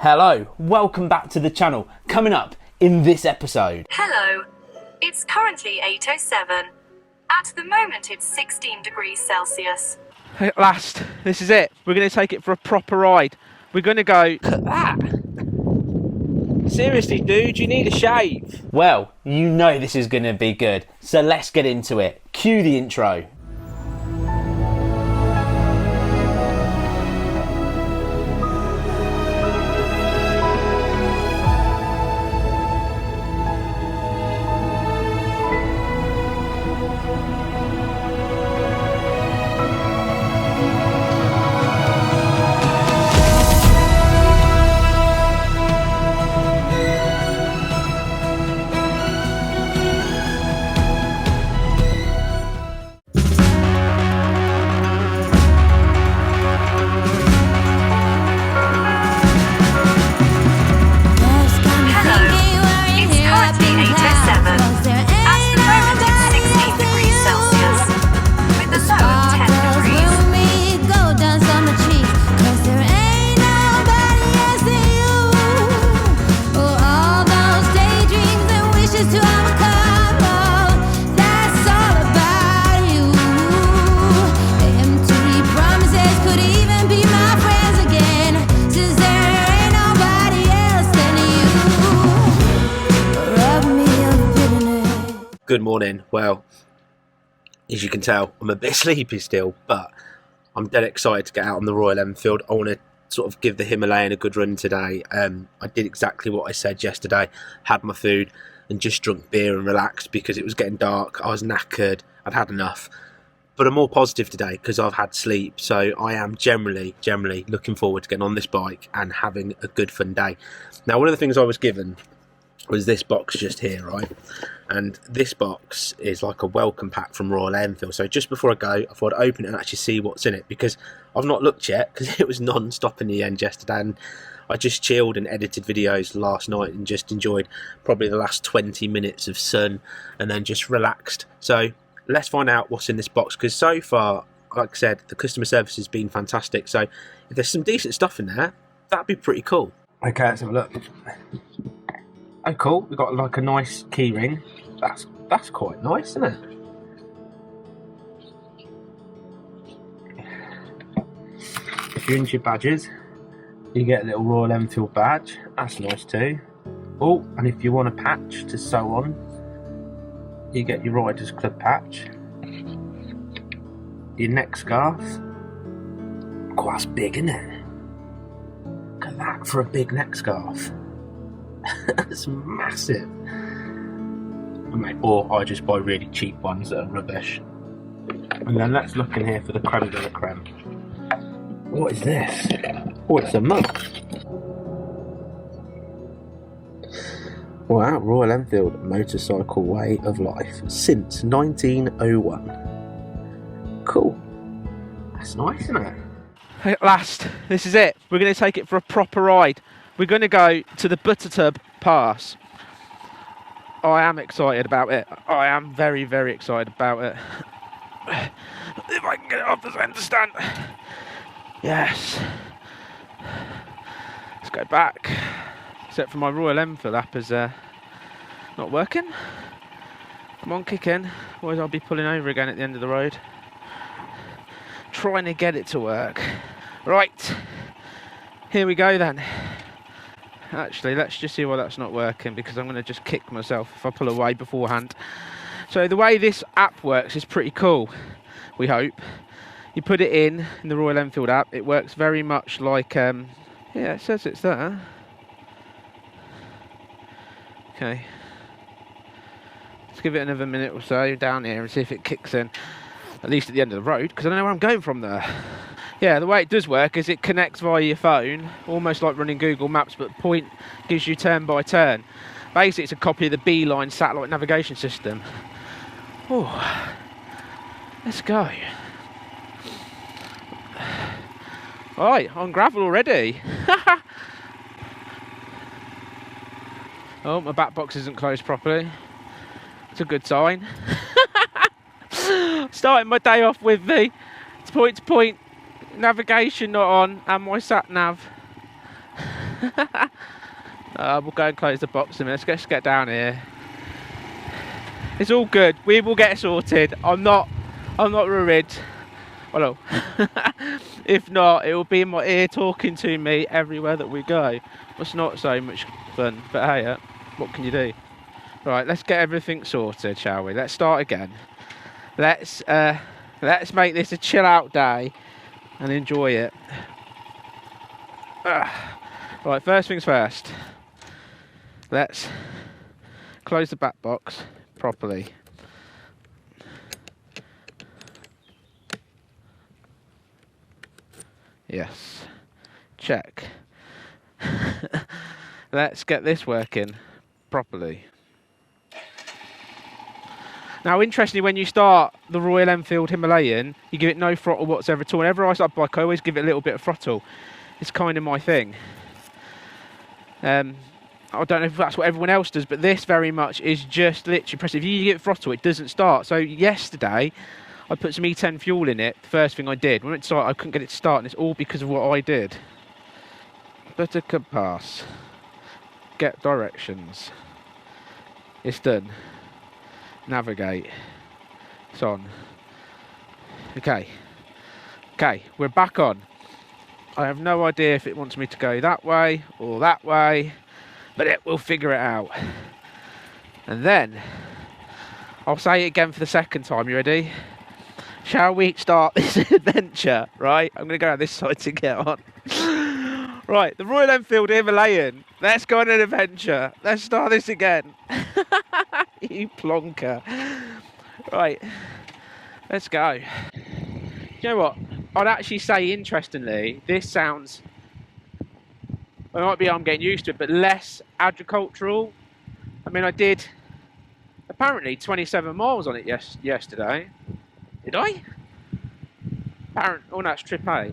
Hello, welcome back to the channel. Coming up in this episode. Hello, it's currently 8:07. At the moment it's 16 degrees Celsius. At last, this is it. We're going to take it for a proper ride. We're going to go... Look at that! Seriously, dude, you need a shave. Well, you know this is going to be good, so let's get into it. Cue the intro. Good morning. Well, as you can tell, I'm a bit sleepy still, but I'm dead excited to get out on the Royal Enfield. I want to sort of give the Himalayan a good run today. I did exactly what I said yesterday, had my food and just drunk beer and relaxed because it was getting dark. I was knackered, I'd had enough. But I'm more positive today because I've had sleep, so I am generally looking forward to getting on this bike and having a good fun day. Now, one of the things I was given was this box just here, right? And this box is like a welcome pack from Royal Enfield. So just before I go, I thought I'd open it and actually see what's in it, because I've not looked yet because it was non-stop in the end yesterday, and I just chilled and edited videos last night and just enjoyed probably the last 20 minutes of sun and then just relaxed. So let's find out what's in this box, because so far, like I said, the customer service has been fantastic. So if there's some decent stuff in there, that'd be pretty cool. Okay, let's have a look. Oh, cool. We've got like a nice key ring. That's quite nice, isn't it? If you're into your badges, you get a little Royal Enfield badge. That's nice too. Oh, and if you want a patch to sew on, you get your Riders Club patch. Your neck scarf. Oh, that's big, isn't it? Look at that for a big neck scarf. That's massive. Or I just buy really cheap ones that are rubbish. And then let's look in here for the creme de la creme. What is this? Oh, it's a mug. Wow, Royal Enfield motorcycle way of life since 1901. Cool. That's nice, isn't it? At last, this is it. We're going to take it for a proper ride. We're going to go to the Buttertubs pass. I am excited about it. I am very excited about it. If I can get it off the centre stand. Yes. Let's go back. Except for my Royal Enfield app is not working. Come on, kick in. Otherwise I'll be pulling over again at the end of the road. Trying to get it to work. Right. Here we go then. Actually, let's just see why that's not working, because I'm going to just kick myself if I pull away beforehand. So the way this app works is pretty cool, we hope. You put it in the Royal Enfield app. It works very much like, yeah, it says it's there. Okay. Let's give it another minute or so down here and see if it kicks in, at least at the end of the road, because I don't know where I'm going from there. Yeah, the way it does work is it connects via your phone, almost like running Google Maps, but point gives you turn by turn. Basically, it's a copy of the Beeline satellite navigation system. Oh, let's go. Right, on gravel already. Oh, my back box isn't closed properly. It's a good sign. Starting my day off with the point-to-point navigation not on and my sat nav. We'll go and close the box and let's just get down here. It's all good. We will get sorted. I'm not worried. Well, no. If not, it will be in my ear talking to me everywhere that we go. It's not so much fun, but hey, what can you do? Right, let's get everything sorted, shall we? Let's start again. Let's make this a chill out day and enjoy it. Right, first things first. Let's close the back box properly. Yes. Check. Let's get this working properly. Now, interestingly, when you start the Royal Enfield Himalayan, you give it no throttle whatsoever at all. Whenever I start a bike, I always give it a little bit of throttle. It's kind of my thing. I don't know if that's what everyone else does, but this very much is just literally press. If you give it throttle, it doesn't start. So yesterday, I put some E10 fuel in it. The first thing I did, when it started, I couldn't get it to start, and it's all because of what I did. Buttertubs pass. Get directions. It's done. Navigate. It's on. Okay, we're back on. I have no idea if it wants me to go that way or that way, but it will figure it out. And then I'll say it again for the second time. You ready? Shall we start this adventure? Right, I'm going to go on this side to get on. Right, the Royal Enfield Himalayan. Let's go on an adventure. Let's start this again. You plonker. Right, let's go. You know what? I'd actually say, interestingly, this sounds, it might be I'm getting used to it, but less agricultural. I mean, I did apparently 27 miles on it yesterday. Did I? Oh, no, that's trip A.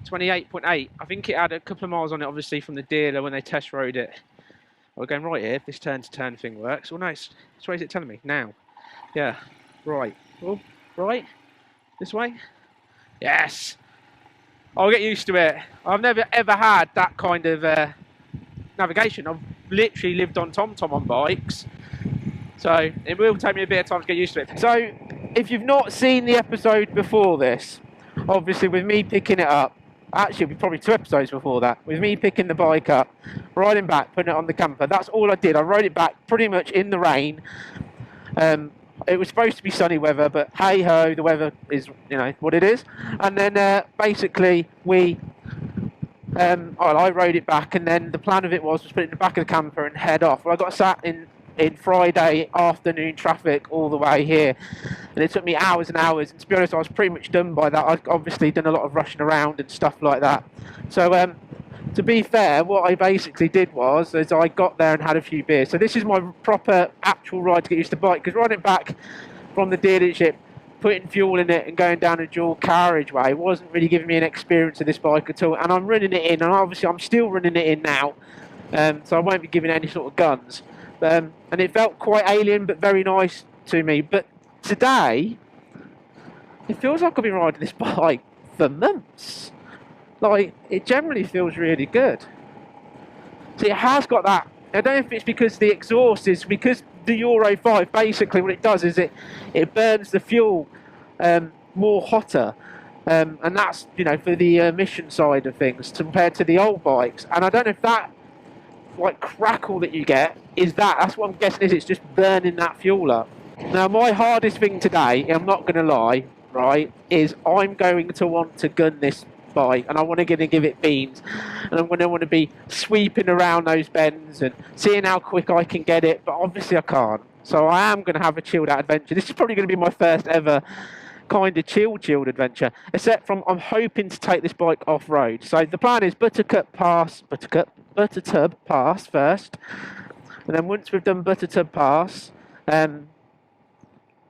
28.8. I think it had a couple of miles on it, obviously, from the dealer when they test rode it. We're going right here if this turn-to-turn thing works. Well, no, which way is it telling me? Now. Yeah, right. Oh, right. This way? Yes! I'll get used to it. I've never ever had that kind of navigation. I've literally lived on TomTom on bikes. So it will take me a bit of time to get used to it. So if you've not seen the episode before this, obviously with me picking it up, actually it'll be probably 2 episodes before that, with me picking the bike up, riding back, putting it on the camper, that's all I did. I rode it back pretty much in the rain. It was supposed to be sunny weather, but hey ho, the weather is, you know, what it is. And then basically I rode it back, and then the plan of it was to put it in the back of the camper and head off. Well, I got sat in Friday afternoon traffic all the way here, and it took me hours and hours. And to be honest, I was pretty much done by that. I'd obviously done a lot of rushing around and stuff like that. So to be fair, what I basically did was I got there and had a few beers. So this is my proper actual ride to get used to the bike, because riding back from the dealership, putting fuel in it and going down a dual carriageway wasn't really giving me an experience of this bike at all. And I'm running it in, and obviously I'm still running it in now, so I won't be giving any sort of guns. And it felt quite alien but very nice to me. But today, it feels like I've been riding this bike for months. Like, it generally feels really good. So it has got that. I don't know if it's because the exhaust is, because the Euro 5, basically what it does is it burns the fuel more hotter. And that's, you know, for the emission side of things compared to the old bikes. And I don't know if that, like, crackle that you get is that's what I'm guessing is, it's just burning that fuel up. Now, my hardest thing today, I'm not going to lie, right, is I'm going to want to gun this bike, and I want to give it beans, and I'm going to want to be sweeping around those bends and seeing how quick I can get it, but obviously I can't. So I am going to have a chilled out adventure. This is probably going to be my first ever kind of chilled adventure, except from I'm hoping to take this bike off road. So the plan is Buttertub Pass first, and then once we've done Buttertub Pass,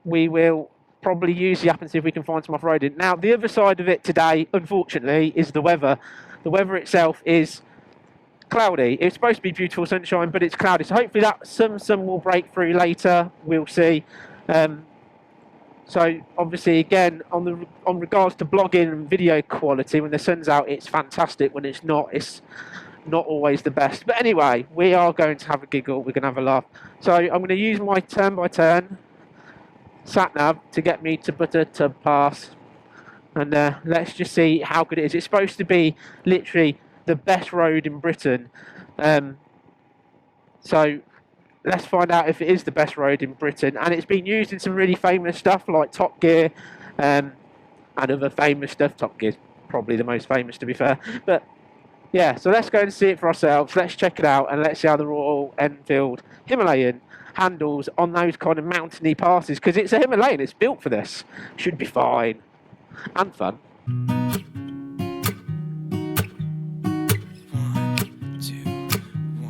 we will probably use the app and see if we can find some off-roading. Now, the other side of it today, unfortunately, is the weather. The weather itself is cloudy. It's supposed to be beautiful sunshine, but it's cloudy. So hopefully that some sun will break through later. We'll see. So So obviously, again, on regards to blogging and video quality, when the sun's out, it's fantastic. When it's not always the best. But anyway, we are going to have a giggle. We're going to have a laugh. So I'm going to use my turn-by-turn sat-nav to get me to Buttertub Pass. And let's just see how good it is. It's supposed to be literally the best road in Britain. So let's find out if it is the best road in Britain. And it's been used in some really famous stuff like Top Gear and other famous stuff. Top Gear's probably the most famous, to be fair. But yeah, so let's go and see it for ourselves. Let's check it out and let's see how the Royal Enfield Himalayan handles on those kind of mountainy passes. Because it's a Himalayan, it's built for this. Should be fine. And fun. 1, 2,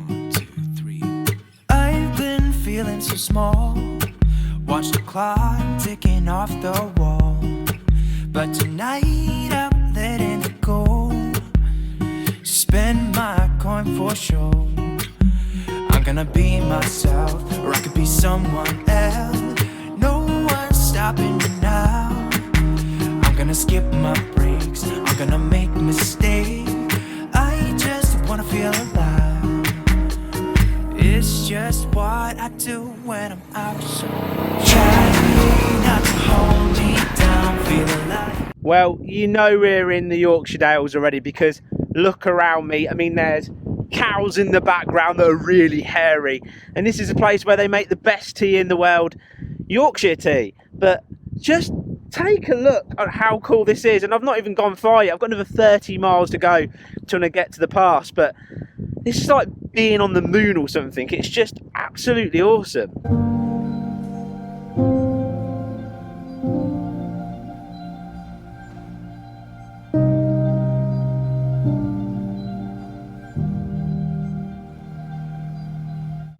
1, 2, 3. I've been feeling so small. Watch the clock ticking off the wall. But tonight I'm letting it go. Spend my coin for sure. I'm gonna be myself, or I could be someone else. No one's stopping me now. I'm gonna skip my breaks, I'm gonna make mistakes. I just wanna feel alive. It's just what I do when I'm out. So try not to hold me down, feel alive. Well, you know we're in the Yorkshire Dales already because look around me. I mean, there's cows in the background that are really hairy. And this is a place where they make the best tea in the world, Yorkshire tea. But just take a look at how cool this is. And I've not even gone far yet. I've got another 30 miles to go till I get to the pass. But this is like being on the moon or something. It's just absolutely awesome.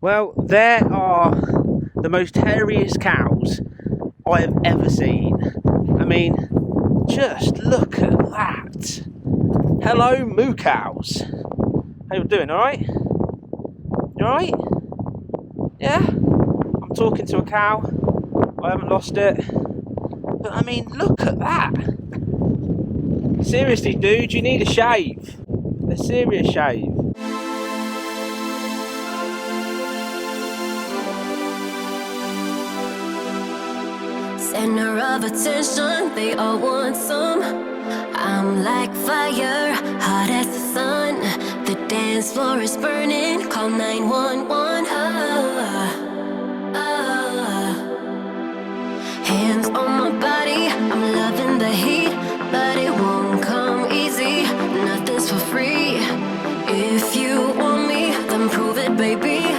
Well, there are the most hairiest cows I have ever seen. I mean, just look at that. Hello, moo cows. How you doing, alright? You alright? Yeah? I'm talking to a cow. I haven't lost it. But I mean, look at that. Seriously, dude, you need a shave. A serious shave. Center of attention, they all want some. I'm like fire, hot as the sun. The dance floor is burning, call 911. Hands on my body, I'm loving the heat. But it won't come easy, nothing's for free. If you want me, then prove it, baby.